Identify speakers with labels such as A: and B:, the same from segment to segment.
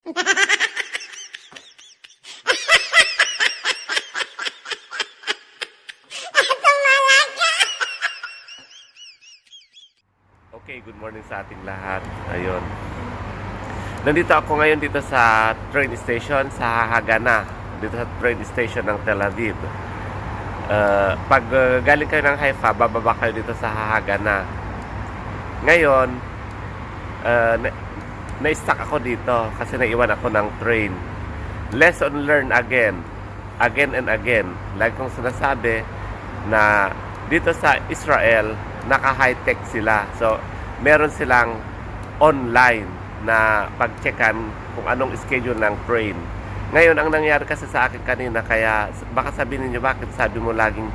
A: Okay, good morning sa ating lahat. Ayun. Nandito ako ngayon dito sa train station sa Hagana. Dito sa train station ng Tel-aviv. Pag galing kayo ng Haifa, bababa kayo dito sa Hagana. Ngayon, na-stuck ako dito kasi naiwan ako ng train. Lesson learned again and again. Like kong sinasabi na dito sa Israel, naka-high-tech sila. So, meron silang online na pag-checkan kung anong schedule ng train. Ngayon, ang nangyari kasi sa akin kanina, kaya baka sabihin niyo bakit sabi mo laging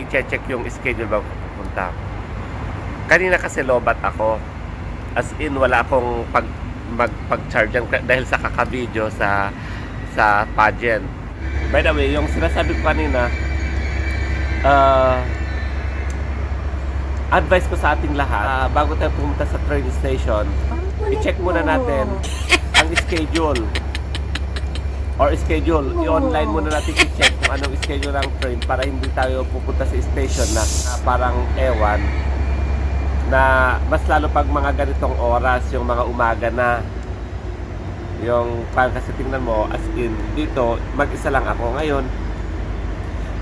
A: i-check yung schedule bago pupunta. Kanina kasi lobat ako. As in, wala akong pag-charge dahil sa kaka-video sa pageant. By the way, yung sinasabi ko kanina, advice ko sa ating lahat, bago tayo pumunta sa train station, i-check muna natin ang schedule. I-online muna natin i-check kung anong schedule ng train para hindi tayo pupunta sa station na parang ewan, na mas lalo pag mga ganitong oras, yung mga umaga na, yung parang kasi tingnan mo, as in, dito, mag-isa lang ako. Ngayon,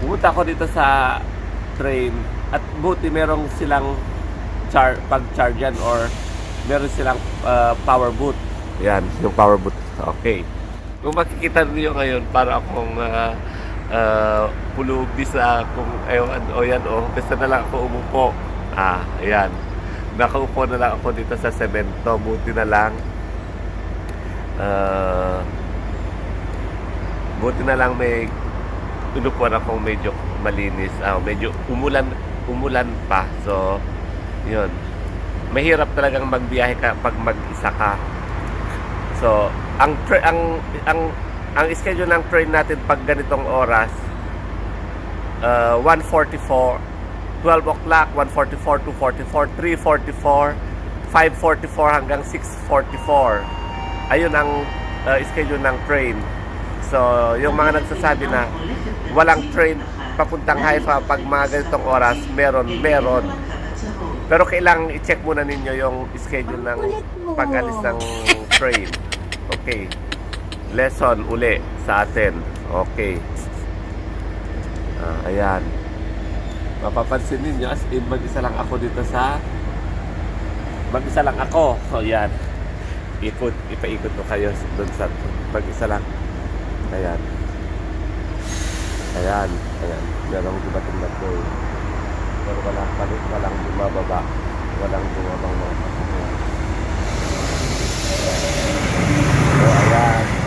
A: pumunta ako dito sa train at buti merong silang pag-chargean or meron silang power booth. Yan, yung power booth. Okay. Kung makikita niyo ngayon, para akong pulubi sa kung ewan, o yan o, basta na lang ako umupo. Ayan. Nakaupo na lang ako dito sa semento. Buti na lang. Buti na lang may inupuan akong medyo malinis. Medyo umulan pa. So, yun. Mahirap talagang magbiyahe ka pag mag-isa ka. So, ang schedule ng train natin pag ganitong oras, 1:44, 12 o'clock, 1:44, 2:44, 3:44, 5:44 hanggang 6:44. Ayun ang schedule ng train. So, yung mga nagsasabi na walang train papuntang Haifa pag mga ganitong oras, meron. Pero kailangang i-check muna ninyo yung schedule ng pag-alis ng train. Okay. Lesson uli sa atin. Okay. Ayan. Mapapansin ninyo, as in, mag-isa lang ako dito sa... Mag-isa lang ako. So, yan. Ipaikot ko kayo doon sa... Mag-isa lang. Ayan. Merong dumating na to. Pero walang bumababa. Walang bumabang mga pasahero. So, ayan.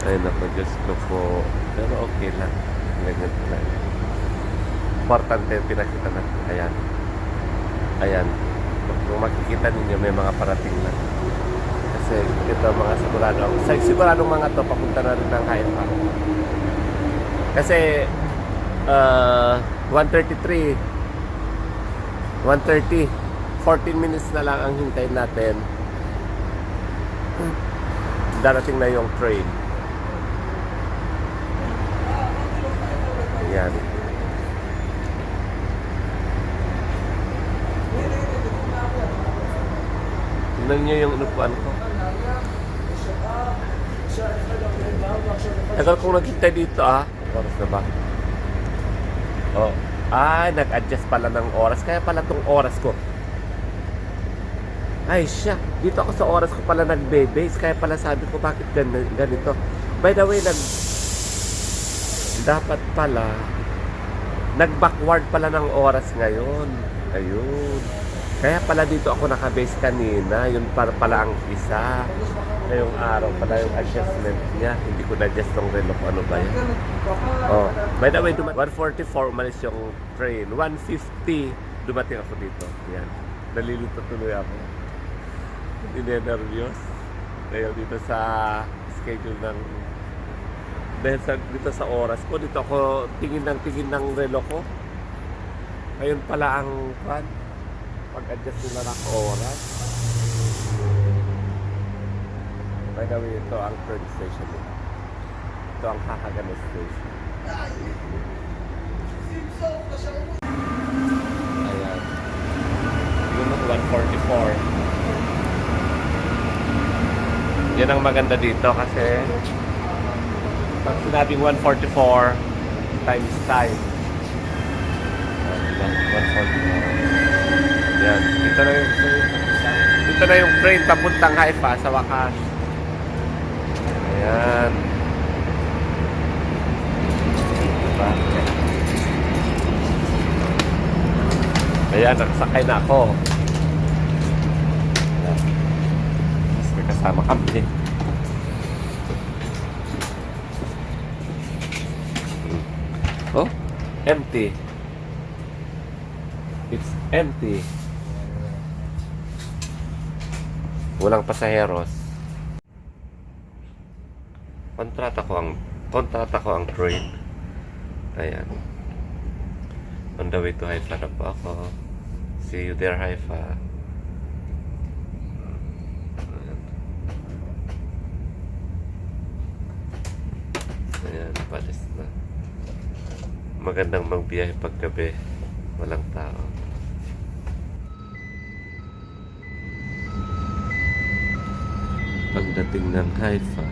A: Ayun ako, Diyos ko po. Pero okay lang. Ganyan lang. Importante yung pinakita natin. Ayan. Kung makikita ninyo, may mga parating na. Kasi ito mga siguradong mga to, papunta na rin ng Haifa. Kasi 1:33, 1:30, 14 minutes na lang ang hintayin natin. Darating na yung train. Ayan. Tingnan nyo yung inupuan ko. Tagal kong naghintay dito Oras na ba? Nag-adjust pala ng oras. Kaya pala tong oras ko. Ay siya, dito ako sa oras ko pala nagbe-base. Kaya pala sabi ko bakit ganito. By the way, dapat pala nag-backward pala ng oras ngayon. Ayun. Kaya pala dito ako nakabase kanina. Yun pala ang isa. Ngayong araw pala yung adjustment niya. Hindi ko na-adjust tong relo ko. Ano ba yan? Oh, by the way, 1:44 umalis yung train. 1:50 dumating ako dito. Yan. Nalilito tuloy ako. Ninenervyos. Dahil dito sa schedule ng... dito sa oras ko. Dito ako tingin ng relo ko. Ngayon pala ang pag-adjust nila ng oras. By the way, ito ang third station nila. Ito ang Hakagana station. Ayan. Yun ang 1:44. Yan ang maganda dito kasi pag sinabing 1:44 times time. Diba? 1:44. Yan. Ito na yung train papuntang Haifa sa wakas. Ayan. Diba? Ayan, nakasakay na ako. Ayan. Mas may kasama kami. Oh, empty. It's empty. Walang pasaheros. Kontrata ko ang train. Ayan. On the way to Haifa na po ako. See you there, Haifa. Ayan, palis na. Magandang magbiyahe paggabi. Walang tao. Pagdating ng Haifa,